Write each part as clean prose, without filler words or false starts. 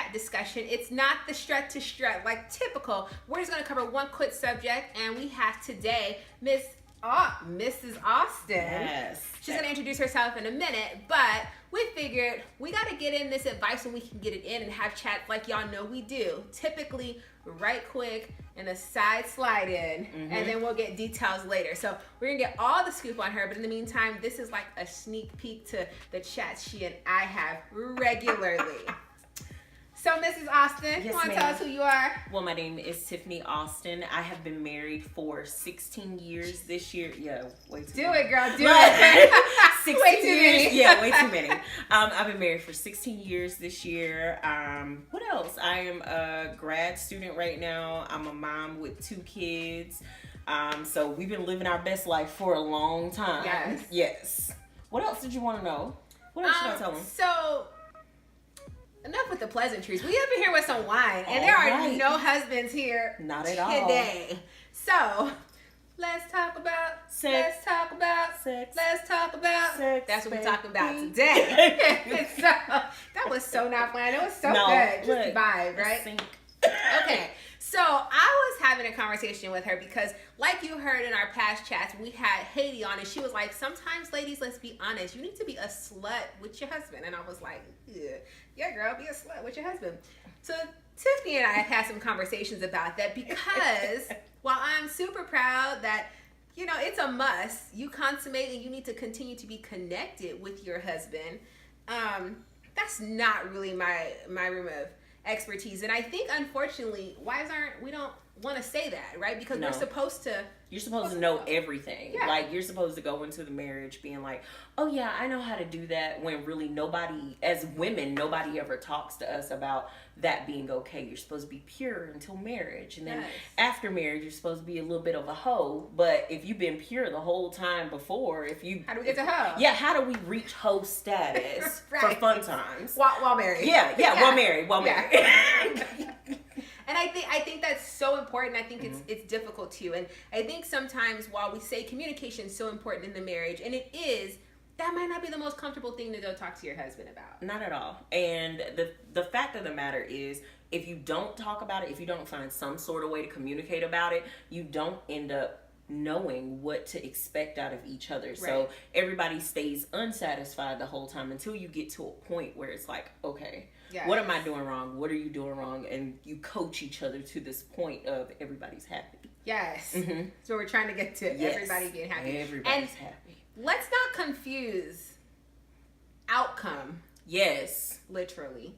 chat discussion. It's not the strut to strut like typical. We're just going to cover one quick subject, and we have today Mrs. Austin. Yes. She's going to introduce herself in a minute, but we figured we got to get in this advice when we can get it in and have chats like y'all know we do. Typically, right quick and a side slide in, and then we'll get details later. So we're going to get all the scoop on her, but in the meantime, this is like a sneak peek to the chats she and I have regularly. So, Mrs. Austin, you want to tell us who you are? Well, my name is Tiffany Austin. I have been married for 16 years this year. Yeah, way too many. Do it, girl. Do it. 16 way too years. many. Yeah, way too many. I've been married for 16 years this year. What else? I am a grad student right now. I'm a mom with 2 kids. So we've been living our best life for a long time. Yes. Yes. What else did you want to know? What else should I tell them? So, enough with the pleasantries. We up in here with some wine, and there are no husbands here. Not at all. Today. So, let's talk about sex. Let's talk about sex. Let's talk about sex. That's what we're talking about today. So, that was so not fun. It was so good. Just vibe, right? Sync. Okay. So I was having a conversation with her because, like you heard in our past chats, we had Haiti on, and she was like, sometimes, ladies, let's be honest, you need to be a slut with your husband. And I was like, yeah, girl, be a slut with your husband. So Tiffany and I have had some conversations about that because while I'm super proud that, you know, it's a must, you consummate and you need to continue to be connected with your husband, that's not really my room of expertise. And I think, unfortunately, we don't want to say that, right? Because we're supposed to. You're supposed to know everything. Yeah. Like, you're supposed to go into the marriage being like, oh yeah, I know how to do that, when really nobody, as women, nobody ever talks to us about that being okay. You're supposed to be pure until marriage. And then after marriage, you're supposed to be a little bit of a hoe. But if you've been pure the whole time before, how do we get to hoe? Yeah, how do we reach hoe status for fun times? While married. Yeah, while married. And I think that's so important. I think it's difficult too. And I think sometimes while we say communication is so important in the marriage, and it is, that might not be the most comfortable thing to go talk to your husband about. Not at all. And the fact of the matter is, if you don't talk about it, if you don't find some sort of way to communicate about it, you don't end up knowing what to expect out of each other. Right. So everybody stays unsatisfied the whole time until you get to a point where it's like, okay, what am I doing wrong? What are you doing wrong? And you coach each other to this point of everybody's happy. Yes. So we're trying to get to everybody being happy. Everybody's happy. Let's not confuse outcome. Yes. Literally.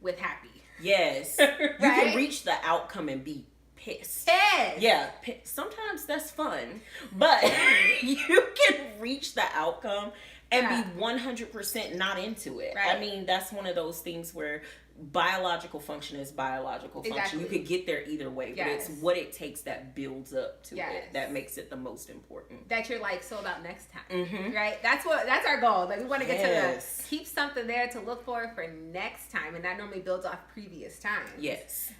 With happy. Yes. Right? You can reach the outcome and be pissed. Yeah. Sometimes that's fun. But you can reach the outcome and be 100% not into it. Right. I mean, that's one of those things where biological function is biological function. Exactly. You could get there either way, but it's what it takes that builds up to it that makes it the most important. That you're like, so about next time, right? That's our goal. Like, we want to get to keep something there to look for next time, and that normally builds off previous times. Yes.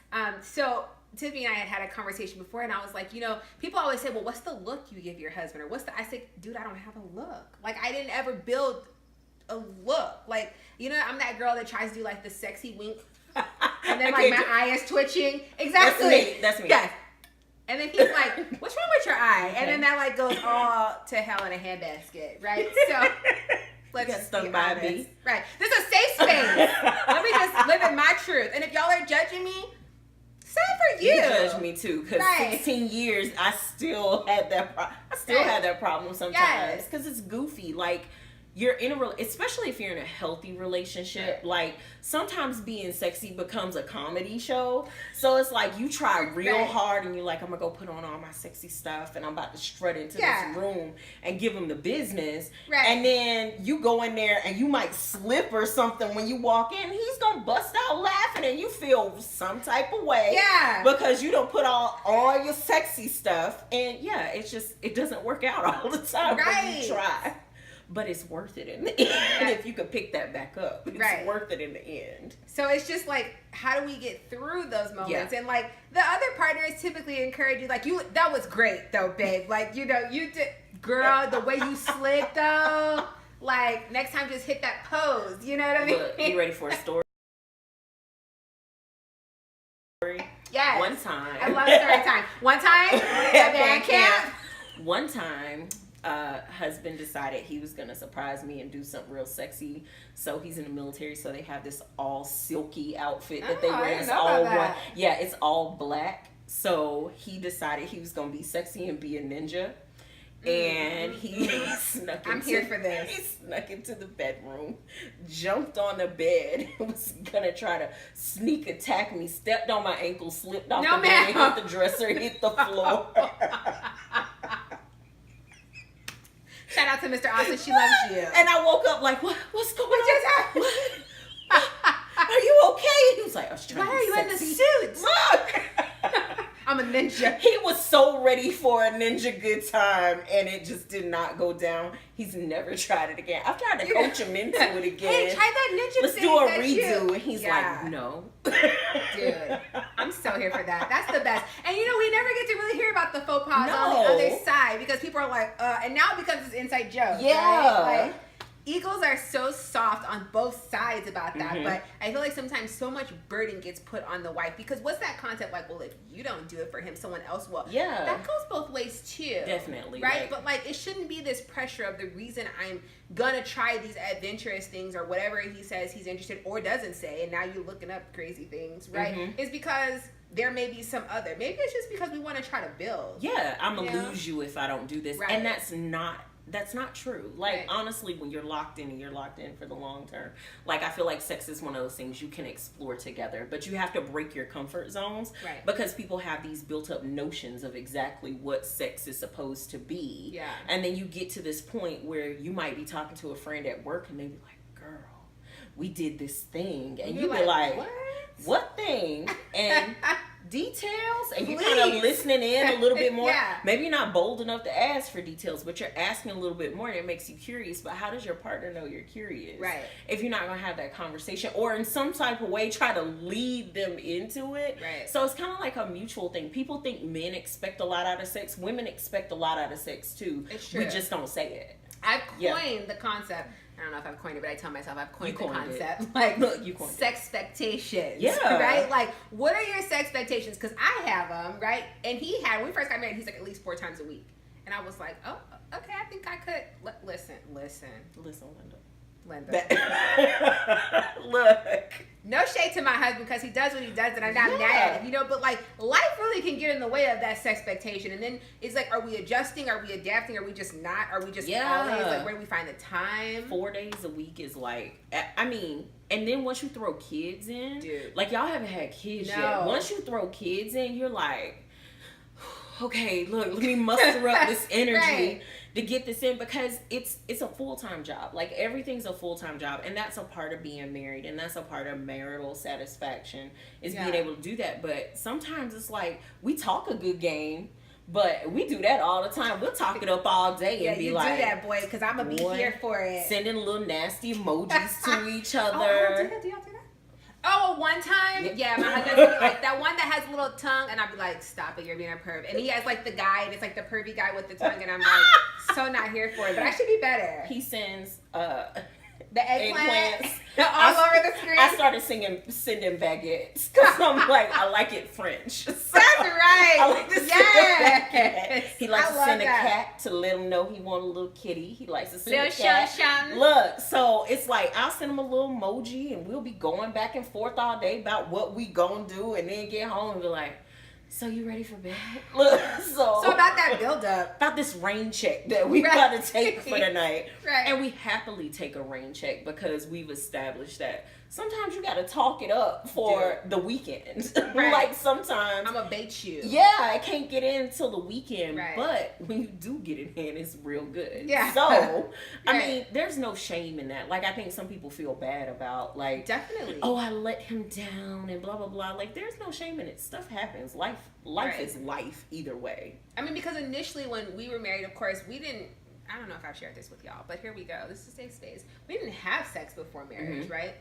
So Tiffany and I had a conversation before, and I was like, you know, people always say, well, what's the look you give your husband? Or I said, dude, I don't have a look. Like, I didn't ever build a look. Like, you know, I'm that girl that tries to do like the sexy wink, and then like my eye is twitching. Exactly. That's me. Yes. And then he's like, what's wrong with your eye? And then that like goes all to hell in a handbasket, right? So let's get stung by a bee. Right. This is a safe space. Let me just live in my truth. And if y'all are judging me, sad for you. You judge me too, because 16 years I still had that problem sometimes, because it's goofy. Like, you're in especially if you're in a healthy relationship, like, sometimes being sexy becomes a comedy show. So it's like you try real hard and you're like, I'm gonna go put on all my sexy stuff and I'm about to strut into this room and give him the business. Right. And then you go in there and you might slip or something when you walk in. He's gonna bust out laughing and you feel some type of way. Yeah. Because you don't put all your sexy stuff. And it doesn't work out all the time when you try. But it's worth it in the end. If you could pick that back up, it's worth it in the end. So it's just like, how do we get through those moments? And like, the other partners typically encourage you, like, that was great though, babe. Like, you know, you did, girl, the way you slid though. Like, next time just hit that pose. You know what I mean? Look, you ready for a story? Yes. One time. I love story time. One time at band camp. One time, husband decided he was gonna surprise me and do something real sexy. So he's in the military, so they have this all silky outfit that they wear. It's all one. Yeah, it's all black. So he decided he was gonna be sexy and be a ninja. And he snuck I'm here for this. He snuck into the bedroom, jumped on the bed, was gonna try to sneak attack me, stepped on my ankle, slipped off the bed, hit the dresser, hit the floor. Shout out to Mr. Austin, she loves you. And I woke up like, what's going on? What? Are you okay? He was like, I was trying Why are you sexy. in the suit? Look! I'm a ninja. He was so ready for a ninja good time, and it just did not go down. He's never tried it again. I've tried to coach him into it again. Hey, try that ninja Let's thing. do a redo. And he's like, no. Dude, I'm so here for that. That's the best. And you know, we never get to really hear about the faux pas on the other side because people are like, and now it becomes this inside joke. Yeah. Right? Like, eagles are so soft on both sides about that, but I feel like sometimes so much burden gets put on the wife because what's that concept like? Well, if you don't do it for him, someone else will. Yeah, that goes both ways too. Definitely, right? But like, it shouldn't be this pressure of the reason I'm gonna try these adventurous things or whatever he says he's interested or doesn't say, and now you're looking up crazy things, right? Is because there may be some other. Maybe it's just because we want to try to build. Yeah, I'm gonna lose you if I don't do this, and that's not true. Like, honestly, when you're locked in and you're locked in for the long term, like, I feel like sex is one of those things you can explore together, but you have to break your comfort zones because people have these built up notions of exactly what sex is supposed to be. Yeah. And then you get to this point where you might be talking to a friend at work and they be like, girl, we did this thing. And you be like, what thing? And details, and you're kind of listening in a little bit more. Maybe you're not bold enough to ask for details, but you're asking a little bit more, and it makes you curious. But how does your partner know you're curious? Right. If you're not going to have that conversation, or in some type of way try to lead them into it. Right. So it's kind of like a mutual thing. People think men expect a lot out of sex. Women expect a lot out of sex too. It's true. We just don't say it. I've coined the concept. I don't know if I've coined it, but I tell myself I've coined the concept. It. Like, look, you coined Sexpectations. Yeah. Right? Like, what are your Sexpectations? Because I have them, right? And he had, when we first got married, he's like at least 4 times a week. And I was like, oh, okay, I think I could. Listen, Linda. Look. No shade to my husband because he does what he does and I'm not mad, you know, but like life really can get in the way of that sexpectation. And then it's like, are we adjusting? Are we adapting? Are we just not? Are we just always like, where do we find the time? 4 days a week is like, I mean, and then once you throw kids in, like y'all haven't had kids yet. Once you throw kids in, you're like, okay, look, let me muster up this energy to get this in because it's a full-time job. Like everything's a full-time job, and that's a part of being married, and that's a part of marital satisfaction is being able to do that. But sometimes it's like we talk a good game, but we do that all the time. We'll talk it up all day and be like, do that, boy, because I'm gonna be here for it. Sending little nasty emojis to each other. Do y'all do that? Oh, one time, my husband like that one that has a little tongue, and I'd be like, "Stop it, you're being a perv." And he has like the guy, and it's like the pervy guy with the tongue, and I'm like, so not here for it. But I should be better. He sends the eggplants all over the screen. I started sending baguettes because I'm like, I like it French. So that's right. I like to send a baguette. He likes to send a cat to let him know he want a little kitty. He likes to send a cat. Look, so it's like I'll send him a little emoji, and we'll be going back and forth all day about what we gonna do, and then get home and be like, so you ready for bed? Look, so about that build up. About this rain check that we got to take for the night. And we happily take a rain check because we've established that sometimes you got to talk it up for the weekend. Like sometimes I'm going to bait you. Yeah, I can't get in until the weekend. But when you do get it in, it's real good. Yeah. So, I mean, there's no shame in that. Like, I think some people feel bad about, like, definitely. Oh, I let him down and blah, blah, blah. Like, there's no shame in it. Stuff happens. Life is life either way. I mean, because initially when we were married, of course, we didn't, I don't know if I've shared this with y'all, but here we go. This is safe space. We didn't have sex before marriage, right?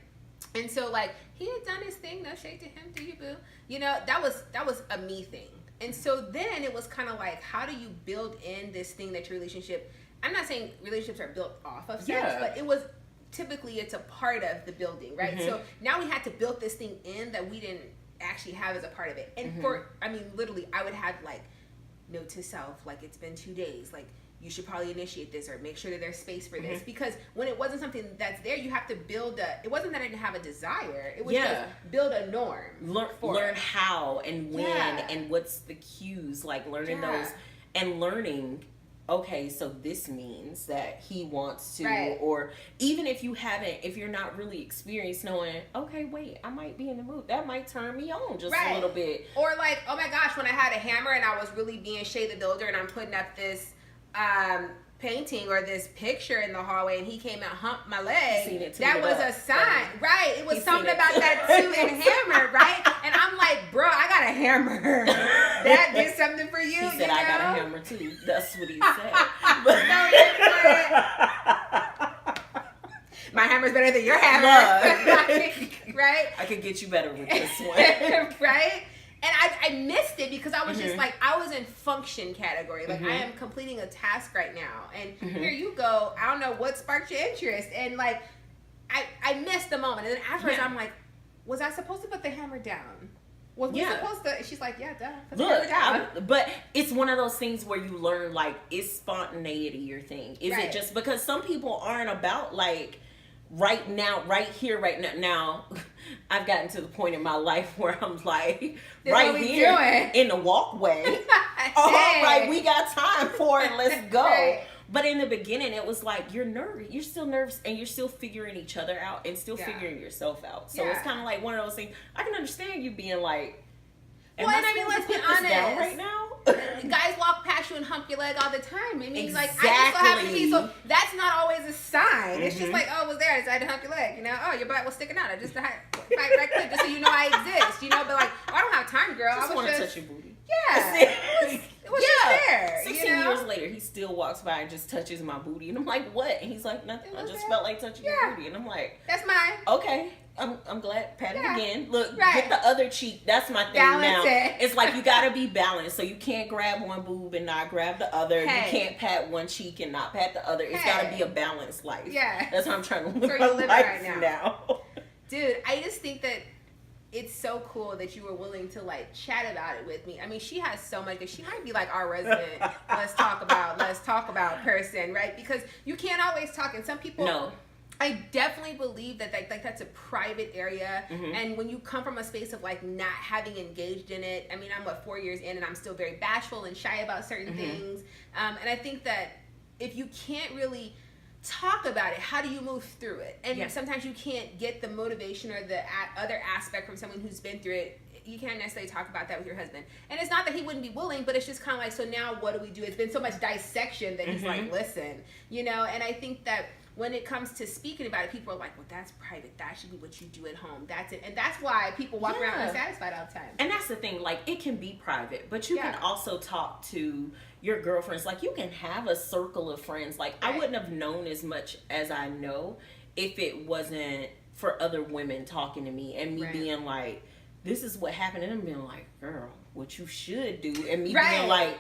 And so, like, he had done his thing. No shade to him, do you, boo? You know, that was a me thing. And so then it was kind of like, how do you build in this thing that your relationship, I'm not saying relationships are built off of sex, but it was, typically it's a part of the building, right? So now we had to build this thing in that we didn't actually have as a part of it. And literally, I would have like note to self, like, it's been 2 days, like, you should probably initiate this or make sure that there's space for this. Because when it wasn't something that's there, you have to build it wasn't that I didn't have a desire. It was just build a norm. Learn how and when and what's the cues, like learning those and learning, okay, so this means that he wants to, or even if you're not really experienced, knowing, okay, wait, I might be in the mood. That might turn me on just a little bit. Or like, oh my gosh, when I had a hammer and I was really being Shay the Builder and I'm putting up this painting or this picture in the hallway and he came and humped my leg, that was a sign, right? It was something about that too and hammer, right? And I'm like, bro, I got a hammer. That did something for you. He said, I got a hammer too. That's what he said. My hammer's better than your hammer. Right? I could get you better with this one. Right? And I missed it because I was just like, I was in function category. Like, I am completing a task right now. And here you go. I don't know what sparked your interest. And, like, I missed the moment. And then afterwards, I'm like, was I supposed to put the hammer down? Was we supposed to? She's like, yeah, duh. Put the hammer down. But it's one of those things where you learn, like, is spontaneity your thing? Is it just because some people aren't about, like, right now, right here, right now. Now, I've gotten to the point in my life where I'm like, right here in the walkway. All right, we got time for it. Let's go. Right. But in the beginning, it was like, you're nervous. You're still nervous and you're still figuring each other out and still figuring yourself out. So it's kind of like one of those things. I can understand you being like, well, and I mean, let's be honest. Right now, guys walk past you and hump your leg all the time. I mean, like, I just so happen to be, so that's not always a sign. It's just like, oh, it was there. I decided to hump your leg. You know, oh, your butt was sticking out. I just right quick, just so you know I exist. You know, but like, I don't have time, girl. I want to touch your booty. Yeah, it was just there. 16 years later, he still walks by and just touches my booty, and I'm like, what? And he's like, nothing. I just felt like touching your booty, and I'm like, that's mine. Okay. I'm glad. Pat it again. Look, get the other cheek. That's my thing now. It's like you gotta be balanced. So you can't grab one boob and not grab the other. You can't pat one cheek and not pat the other. It's gotta be a balanced life. Yeah. That's how I'm trying to live my life right now. Dude, I just think that it's so cool that you were willing to like chat about it with me. I mean, she has so much. She might be like our resident let's talk about person, right? Because you can't always talk, and some people. No. I definitely believe that like that's a private area, and when you come from a space of like not having engaged in it, I mean, I'm 4 years in, and I'm still very bashful and shy about certain things, and I think that if you can't really talk about it, how do you move through it? And sometimes you can't get the motivation or the other aspect from someone who's been through it. You can't necessarily talk about that with your husband. And it's not that he wouldn't be willing, but it's just kind of like, so now what do we do? It's been so much dissection that he's like, listen, you know, and I think that when it comes to speaking about it, people are like, well, that's private. That should be what you do at home. That's it. And that's why people walk around unsatisfied all the time. And that's the thing. Like, it can be private, but you can also talk to your girlfriends. Like, you can have a circle of friends. Like, I wouldn't have known as much as I know if it wasn't for other women talking to me and me being like, this is what happened. And I'm being like, girl, what you should do. And me being like,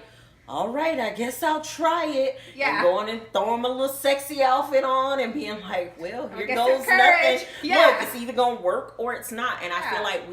all right, I guess I'll try it. Yeah. And going and throwing my little sexy outfit on and being like, well, here goes nothing. Yeah. Look, it's either going to work or it's not. And I feel like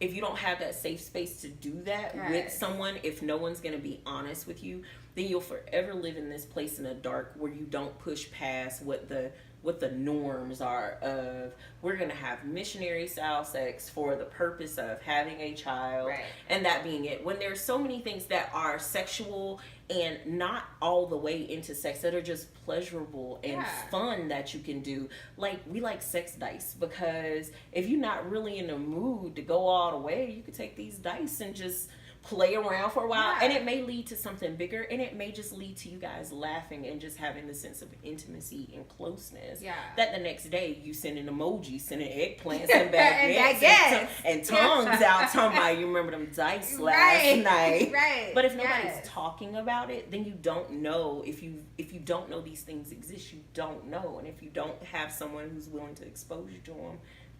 if you don't have that safe space to do that with someone, if no one's going to be honest with you, then you'll forever live in this place in the dark where you don't push past what the norms are of, we're going to have missionary style sex for the purpose of having a child and that being it. When there's so many things that are sexual and not all the way into sex, that are just pleasurable and fun that you can do. Like, we like sex dice because if you're not really in the mood to go all the way, you could take these dice and just play around for a while, and it may lead to something bigger, and it may just lead to you guys laughing and just having the sense of intimacy and closeness. That the next day you send an emoji, sending eggplants and baguettes and tongues out talking about you remember them dice last night. But if nobody's talking about it, then you don't know. If you don't know these things exist, you don't know, and if you don't have someone who's willing to expose you to them,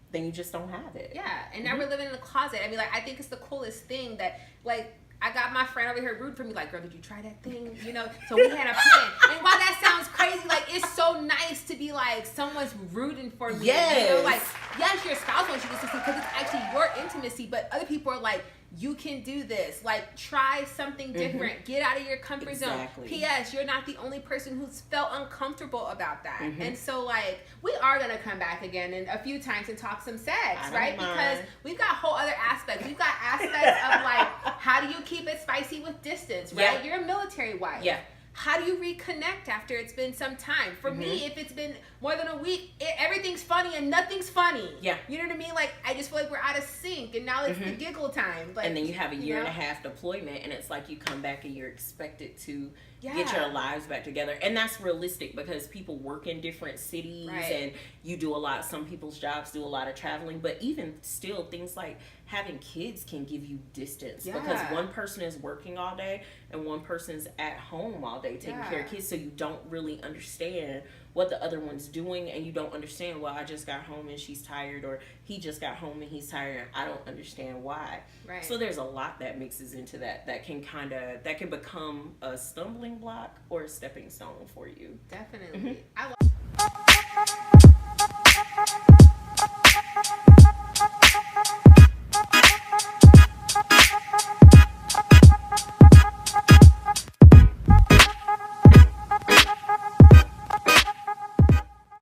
then you just don't have it. Yeah, and now we're living in a closet. I mean, like, I think it's the coolest thing that, like, I got my friend over here rooting for me, like, girl, did you try that thing? You know, so we had a plan. And while that sounds crazy, like, it's so nice to be like, someone's rooting for me. Yes. You know, like, yes, your spouse wants you to succeed because it's actually your intimacy, but other people are like, you can do this. Like, try something different. Get out of your comfort zone. P.S. You're not the only person who's felt uncomfortable about that. And so, like, we are going to come back again and a few times and talk some sex, right? Because we've got whole other aspects. We've got aspects of, like, how do you keep it spicy with distance, right? You're a military wife. How do you reconnect after it's been some time? For me, if it's been more than a week, everything's funny and nothing's funny. You know what I mean? Like, I just feel like we're out of sync, and now it's the giggle time. But, and then you have a year and a half deployment, and it's like you come back and you're expected to get your lives back together. And that's realistic because people work in different cities, and you do a lot. Some people's jobs do a lot of traveling, but even still, things like having kids can give you distance because one person is working all day and one person's at home all day taking care of kids, so you don't really understand what the other one's doing, and you don't understand, well, I just got home and she's tired, or he just got home and he's tired and I don't understand why. So there's a lot that mixes into that can become a stumbling block or a stepping stone for you. Definitely. I love